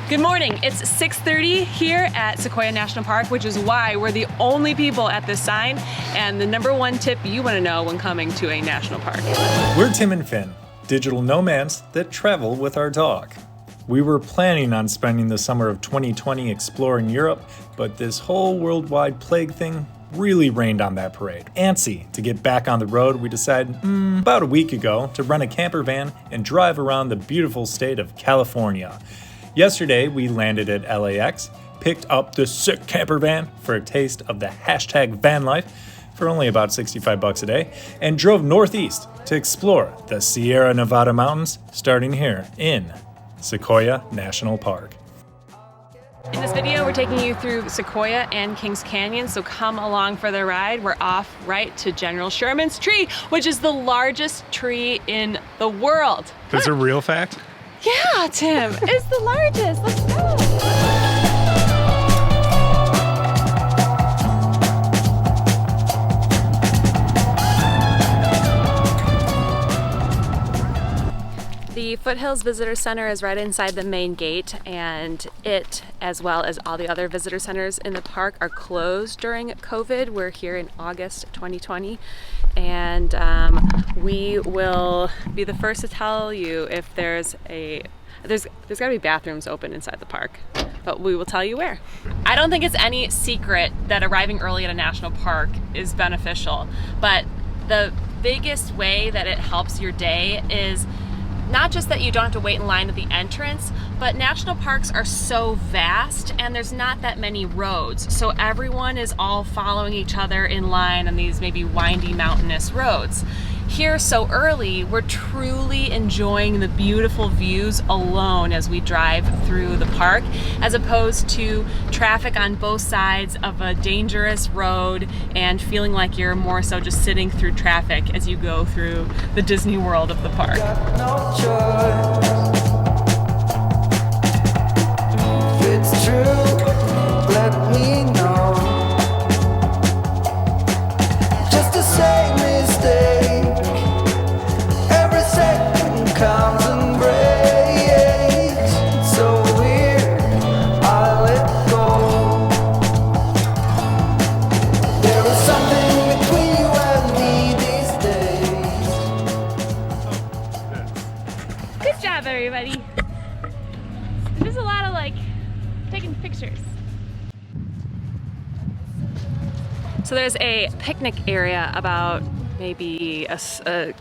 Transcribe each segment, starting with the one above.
Good morning. It's 6:30 here at Sequoia National Park, which is why we're the only people at this sign and the number one tip you want to know when coming to a national park. We're Tim and Finn, digital nomads that travel with our dog. We were planning on spending the summer of 2020 exploring Europe, but this whole worldwide plague thing really rained on that parade. Antsy to get back on the road, we decided about a week ago to rent a camper van and drive around the beautiful state of California. Yesterday, we landed at LAX, picked up the sick camper van for a taste of the hashtag vanlife for only about $65 a day, and drove northeast to explore the Sierra Nevada mountains, starting here in Sequoia National Park. In this video, we're taking you through Sequoia and Kings Canyon, so come along for the ride. We're off right to General Sherman's tree, which is the largest tree in the world. That's a real fact? Yeah, Tim, it's the largest. Let's go. The Foothills Visitor Center is right inside the main gate, and it, as well as all the other visitor centers in the park, are closed during COVID. We're here in August 2020, and we will be the first to tell you if there's gotta be bathrooms open inside the park, but we will tell you where. I don't think it's any secret that arriving early at a national park is beneficial, but the biggest way that it helps your day is not just that you don't have to wait in line at the entrance, but national parks are so vast and there's not that many roads. So everyone is all following each other in line on these maybe windy mountainous roads. Here so early, we're truly enjoying the beautiful views alone as we drive through the park, as opposed to traffic on both sides of a dangerous road and feeling like you're more so just sitting through traffic as you go through the Disney World of the park. No choice. If it's true, let me know. Just a same mistake. Every second counts and breaks. It's so weird, I let go. There is something between you and me these days. Good job, everybody. There's a lot of taking pictures. So there's a picnic area about maybe a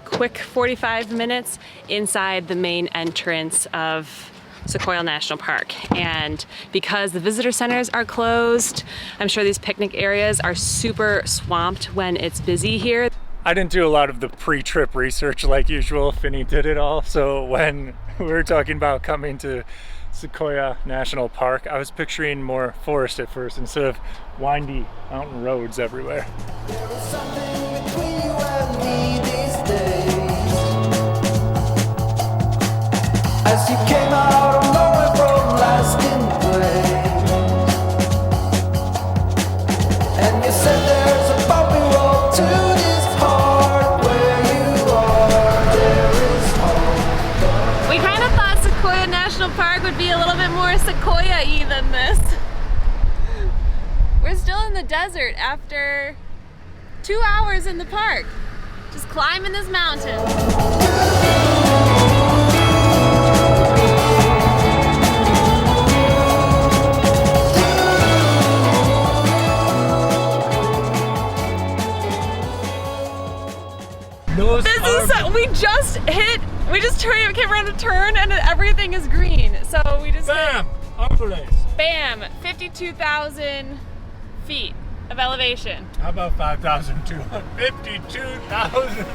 quick 45 minutes inside the main entrance of Sequoia National Park. And because the visitor centers are closed, I'm sure these picnic areas are super swamped when it's busy here. I didn't do a lot of the pre-trip research like usual. Finney did it all. So when we were talking about coming to Sequoia National Park, I was picturing more forest at first instead of windy mountain roads everywhere. There is something between you and me these days. As you came out of nowhere from lasting place, and you said there's a bumpy road to this heart. Where you are, there is hope. We kind of thought Sequoia National Park would be a little bit more Sequoia-y than this. We're still in the desert after 2 hours in the park, just climbing this mountain. We just came around a turn and everything is green. So we just Bam! Upperlace. Bam! 52,000 feet of elevation. How about 5,200? 52,000!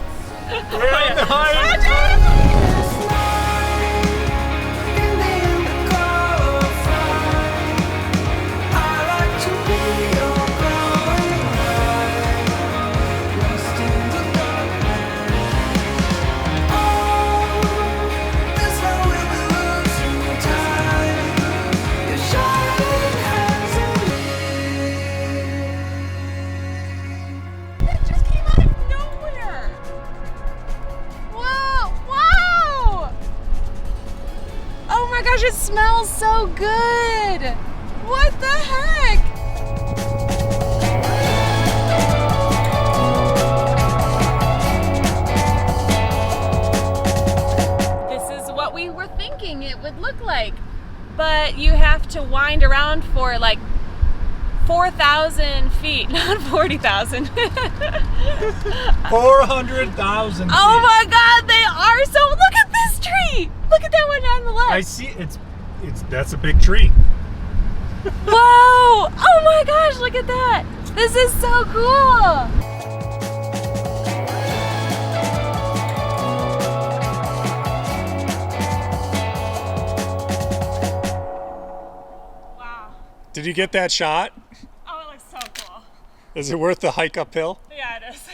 We're on the highest. It just came out of nowhere. Whoa! Wow! gosh, it smells so good! What the heck? This is what we were thinking it would look like. But you have to wind around for like 4,000 feet, not 40,000. 400,000 feet. Oh my God, they are so, look at this tree. Look at that one on the left. I see, that's a big tree. Whoa, oh my gosh, look at that. This is so cool. Did you get that shot? Oh, it looks so cool. Is it worth the hike uphill? Yeah, it is.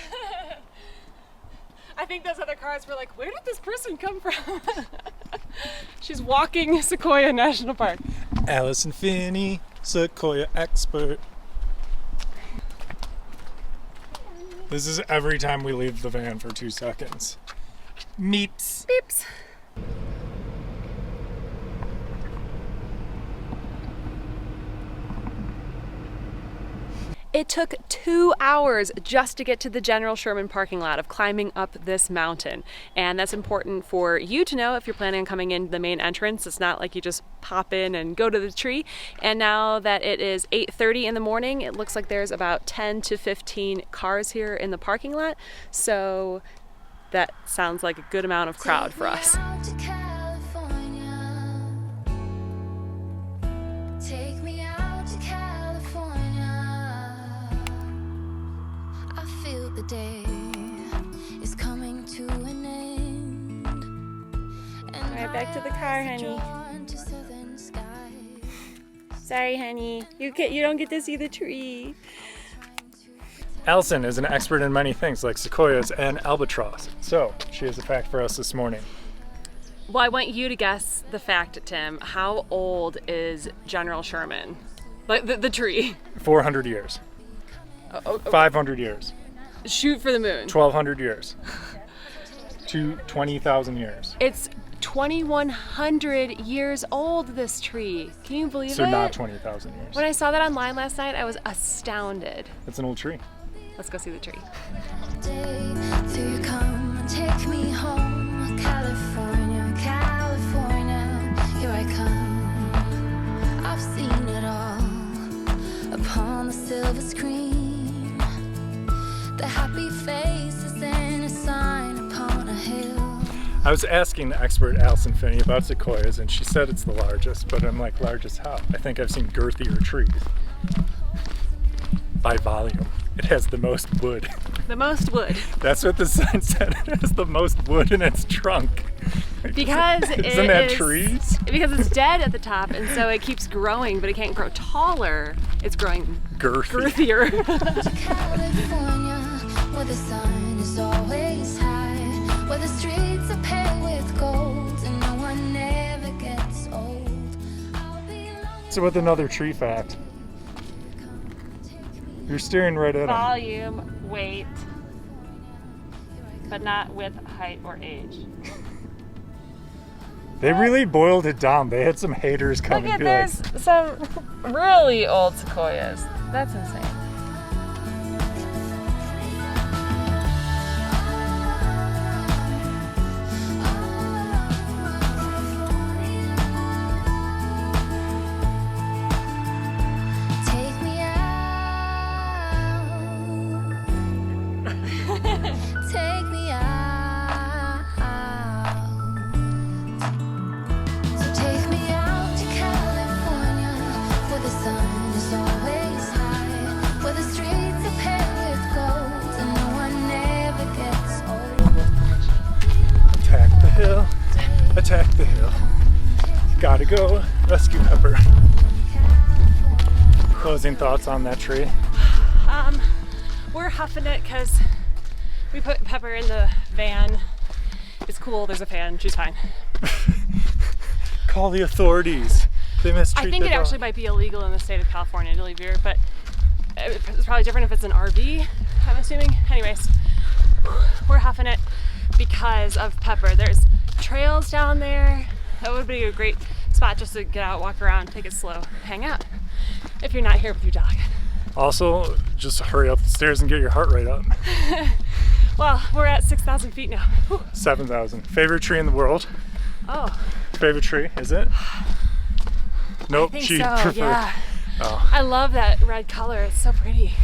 I think those other cars were like, where did this person come from? She's walking Sequoia National Park. Allison Finney, Sequoia expert. This is every time we leave the van for 2 seconds. Meeps. Beeps. It took 2 hours just to get to the General Sherman parking lot of climbing up this mountain. And that's important for you to know if you're planning on coming in the main entrance. It's not like you just pop in and go to the tree. And now that it is 8:30 in the morning, it looks like there's about 10 to 15 cars here in the parking lot. So that sounds like a good amount of crowd for us. Take me out to California. I feel the day is coming to an end. And All right, back to the car, honey. Sorry, honey. You don't get to see the tree. Allison is an expert in many things like sequoias and albatross. So she has a fact for us this morning. Well, I want you to guess the fact, Tim. How old is General Sherman? Like the tree. 400 years. 500 years. Shoot for the moon. 1,200 years. To 20,000 years. It's 2,100 years old, this tree. Can you believe it? So not 20,000 years. When I saw that online last night, I was astounded. It's an old tree. Let's go see the tree. Till you come and take me home, California, California, here I come. I've seen it all upon the silver screen. The happy faces and a sign upon a hill. I was asking the expert Allison Finney about sequoias, and she said it's the largest, but I'm like, largest how? I think I've seen girthier trees. By volume. It has the most wood. The most wood. That's what the sign said. It has the most wood in its trunk. Because Isn't that trees? Because it's dead at the top, and so it keeps growing, but it can't grow taller. It's growing girthier. California, where the sun is always high, where the streets are paved with gold, and no one ever gets old. I'll be long. So with another tree fact. You're staring right at him. Volume, weight, but not with height or age. They really boiled it down. They had some haters come Look and at, be like, there's some really old sequoias. That's insane. Take me out. Take me out. So take me out to California, where the sun is always high, where the streets are paved with gold, and no one ever gets old. attack the hill, attack the hill. Gotta go rescue Pepper. Closing thoughts on that tree? We're huffing it because we put Pepper in the van. It's cool, there's a fan, she's fine. Call the authorities. They mistreat I think the it dog. actually might be illegal in the state of California to leave here, but it's probably different if it's an RV, I'm assuming. Anyways, we're huffing it because of Pepper. There's trails down there. That would be a great spot just to get out, walk around, take it slow, hang out if you're not here with your dog. Also, just hurry up the stairs and get your heart rate up. Well, we're at 6,000 feet now. Whew. 7,000. Favorite tree in the world? Oh, Favorite tree, is it? Nope, I think she so, preferred. yeah. Oh. I love that red color, it's so pretty.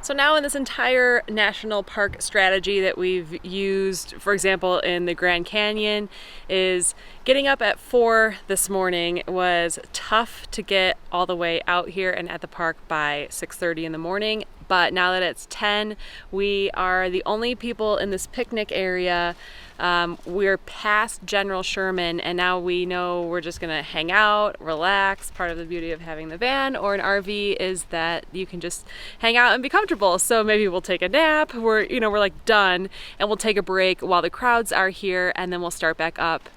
So now in this entire national park strategy that we've used, for example, in the Grand Canyon, is getting up at 4 this morning was tough to get all the way out here and at the park by 6:30 in the morning. But now that it's 10, we are the only people in this picnic area. We're past General Sherman, and now we know we're just gonna hang out, relax. Part of the beauty of having the van or an RV is that you can just hang out and be comfortable. So maybe we'll take a nap. We're like done, and we'll take a break while the crowds are here, and then we'll start back up.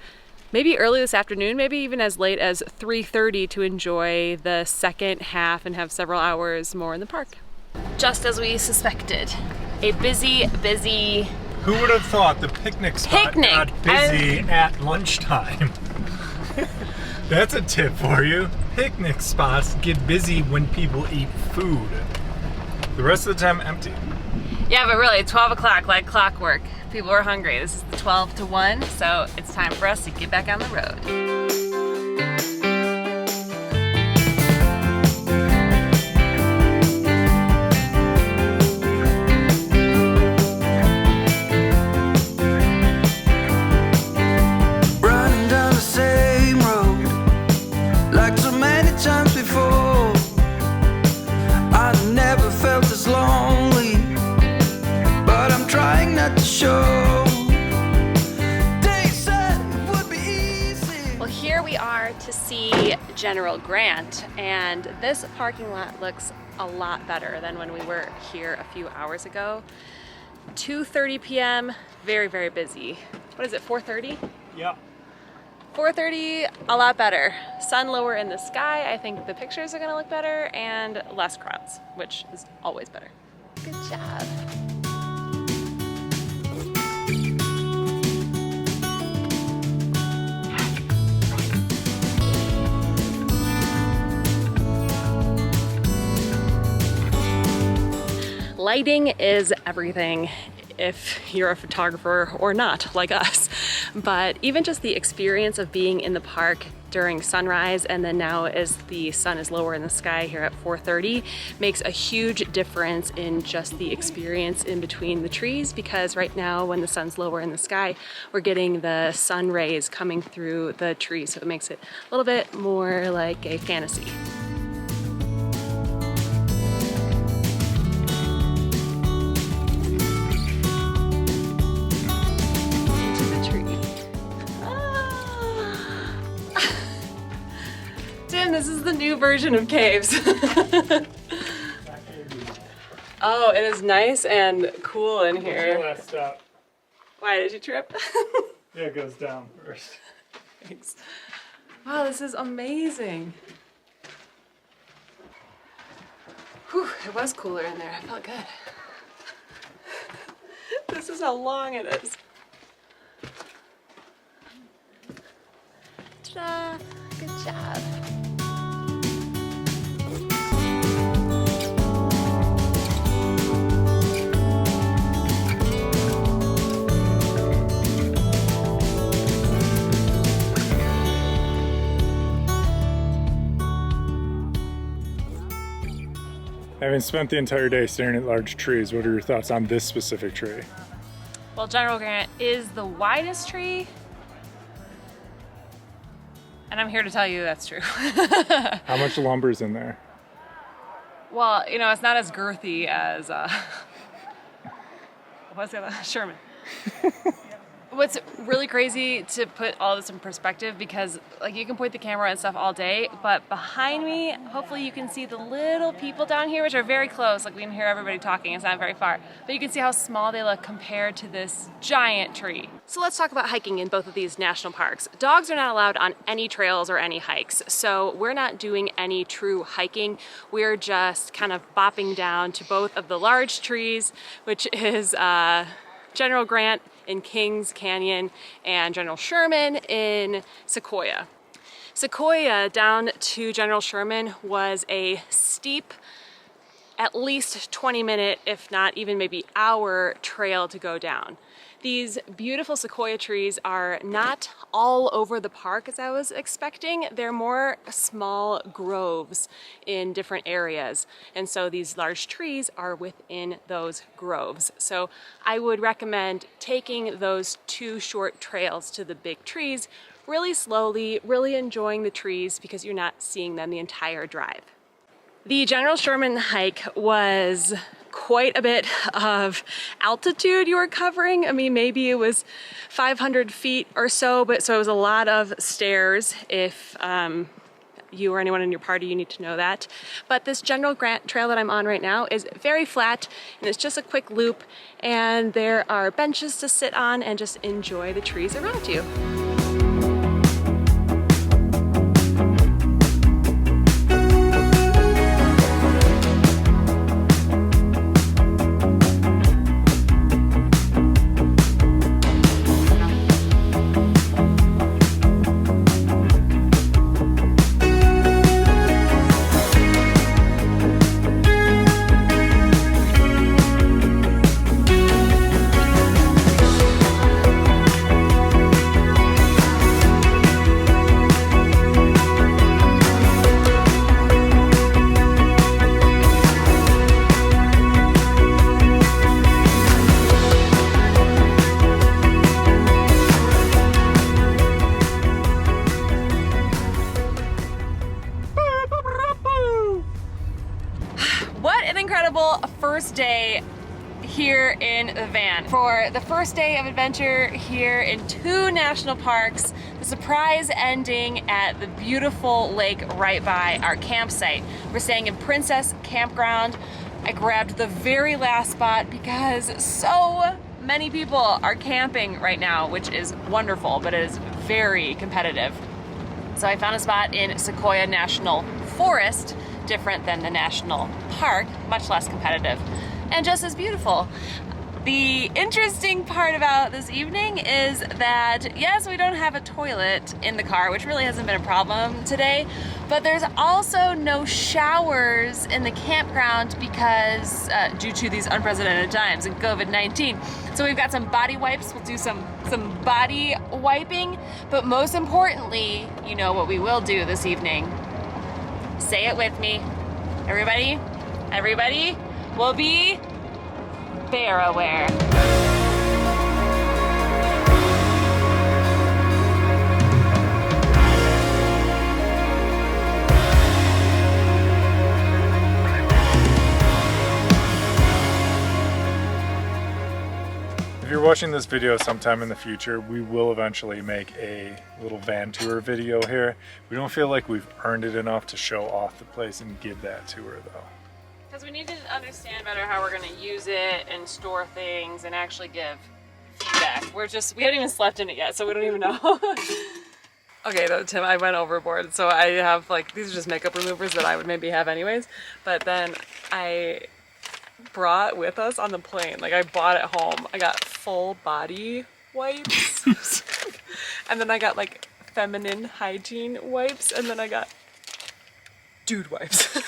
Maybe early this afternoon, maybe even as late as 3:30 to enjoy the second half and have several hours more in the park. Just as we suspected, a busy Who would have thought the picnic spot got busy at lunchtime? That's a tip for you. Picnic spots get busy when people eat food. The rest of the time, empty. Yeah, but really, 12 o'clock, like clockwork. People are hungry. This is the 12 to 1, so it's time for us to get back on the road. Running down the same road like so many times before. I never felt as lonely, but I'm trying not to show. They said it would be easy. Well, here we are to see General Grant, and this parking lot looks a lot better than when we were here a few hours ago. 2:30 p.m., very, very busy. What is it, 4:30? Yeah. 4:30, a lot better. Sun lower in the sky. I think the pictures are gonna look better, and less crowds, which is always better. Good job. Lighting is everything if you're a photographer or not, like us. But even just the experience of being in the park during sunrise and then now as the sun is lower in the sky here at 4:30 makes a huge difference in just the experience in between the trees, because right now when the sun's lower in the sky, we're getting the sun rays coming through the trees, so it makes it a little bit more like a fantasy. This is the new version of caves. Oh, it is nice and cool in here. Last stop. Why, did you trip? Yeah, it goes down first. Thanks. Wow, this is amazing. Whew, it was cooler in there. I felt good. This is how long it is. Ta-da! Good job. Having spent the entire day staring at large trees, what are your thoughts on this specific tree? Well, General Grant is the widest tree, and I'm here to tell you that's true. How much lumber's in there? Well, it's not as girthy as what's the other? Sherman. What's really crazy to put all this in perspective, because you can point the camera and stuff all day, but behind me, hopefully you can see the little people down here, which are very close. We can hear everybody talking. It's not very far, but you can see how small they look compared to this giant tree. So let's talk about hiking in both of these national parks. Dogs are not allowed on any trails or any hikes, so we're not doing any true hiking. We're just kind of bopping down to both of the large trees, which is General Grant in Kings Canyon and General Sherman in Sequoia. Sequoia down to General Sherman was a steep, at least 20-minute, if not even maybe hour trail to go down. These beautiful sequoia trees are not all over the park as I was expecting. They're more small groves in different areas. And so these large trees are within those groves. So I would recommend taking those 2 short trails to the big trees really slowly, really enjoying the trees because you're not seeing them the entire drive. The General Sherman hike was quite a bit of altitude you were covering. I mean, maybe it was 500 feet or so, but so it was a lot of stairs. If you or anyone in your party, you need to know that. But this general trail that I'm on right now is very flat, and it's just a quick loop, and there are benches to sit on and just enjoy the trees around you. First day here in the van. For the first day of adventure here in 2 national parks, the surprise ending at the beautiful lake right by our campsite. We're staying in Princess Campground. I grabbed the very last spot because so many people are camping right now, which is wonderful, but it is very competitive. So I found a spot in Sequoia National Forest, different than the national park, much less competitive, and just as beautiful. The interesting part about this evening is that, yes, we don't have a toilet in the car, which really hasn't been a problem today, but there's also no showers in the campground because due to these unprecedented times in COVID-19. So we've got some body wipes. We'll do some body wiping, but most importantly, you know what we will do this evening. Say it with me. Everybody will be bear aware. If you're watching this video sometime in the future, we will eventually make a little van tour video here. We don't feel like we've earned it enough to show off the place and give that tour though. Because we need to understand better how we're going to use it and store things and actually give feedback. We haven't even slept in it yet, so we don't even know. Okay, though, Tim, I went overboard. So I have these are just makeup removers that I would maybe have anyways. But then I brought with us on the plane, I bought at home, I got full body wipes. And then I got feminine hygiene wipes, and then I got dude wipes.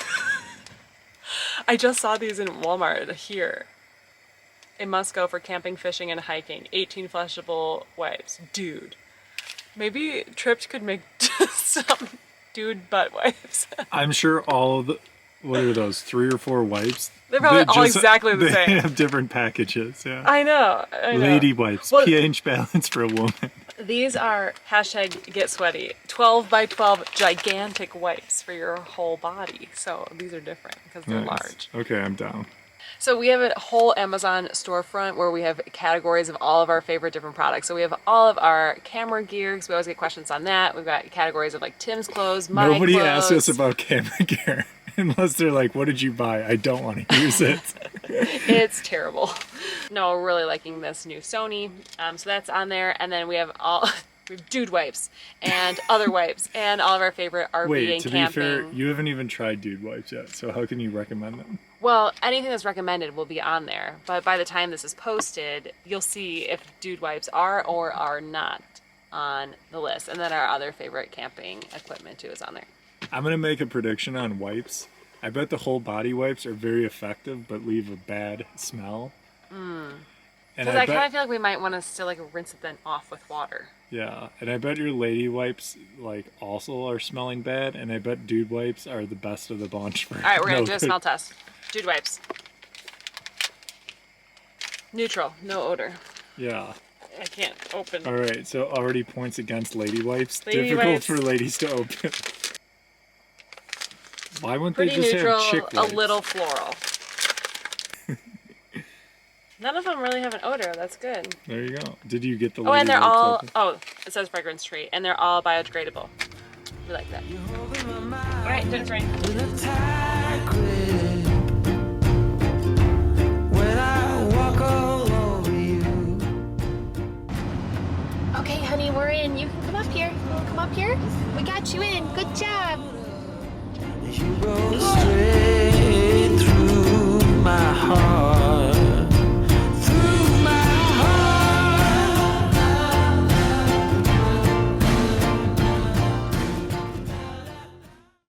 I just saw these in Walmart here. It must go for camping, fishing, and hiking. 18 flushable wipes. Dude. Maybe Tripped could make some dude butt wipes. I'm sure all of the, what are those, 3 or 4 wipes? They're probably all exactly the same. They have different packages, yeah. I know. Lady wipes, well, pH balance for a woman. These are #GetSweaty 12 by 12 gigantic wipes for your whole body. So these are different because they're large. Okay, I'm down. So we have a whole Amazon storefront where we have categories of all of our favorite different products. So we have all of our camera gear, because we always get questions on that. We've got categories of Tim's clothes, my Nobody clothes. asks us about camera gear unless they're like, what did you buy? I don't want to use it. It's terrible. No, we're really liking this new Sony. So that's on there. And then we have dude wipes and other wipes and all of our favorite RV and camping. Wait, to be fair, you haven't even tried dude wipes yet, so how can you recommend them? Well, anything that's recommended will be on there, but by the time this is posted, you'll see if dude wipes are or are not on the list. And then our other favorite camping equipment too is on there. I'm gonna make a prediction on wipes. I bet the whole body wipes are very effective, but leave a bad smell. And Because I kind of feel like we might want to still like rinse it then off with water. yeah, and I bet your lady wipes like also are smelling bad, and I bet dude wipes are the best of the bunch. For All right, we're gonna no do a good. smell test. Dude wipes. Neutral, no odor. Yeah. I can't open. All right, so already points against lady wipes. Lady Difficult wipes. for ladies to open. Why wouldn't Pretty they just neutral, have chick a wipes? little floral. None of them really have an odor. That's good. There you go. Did you get the? Oh, and they're lady wipes all. open? Oh, it says fragrance free, and they're all biodegradable. We like that. All right, Jennifer. With a tight grip, when I walk all over you. Okay, honey, we're in. You can come up here. You can come up here. We got you in. Good job. You roll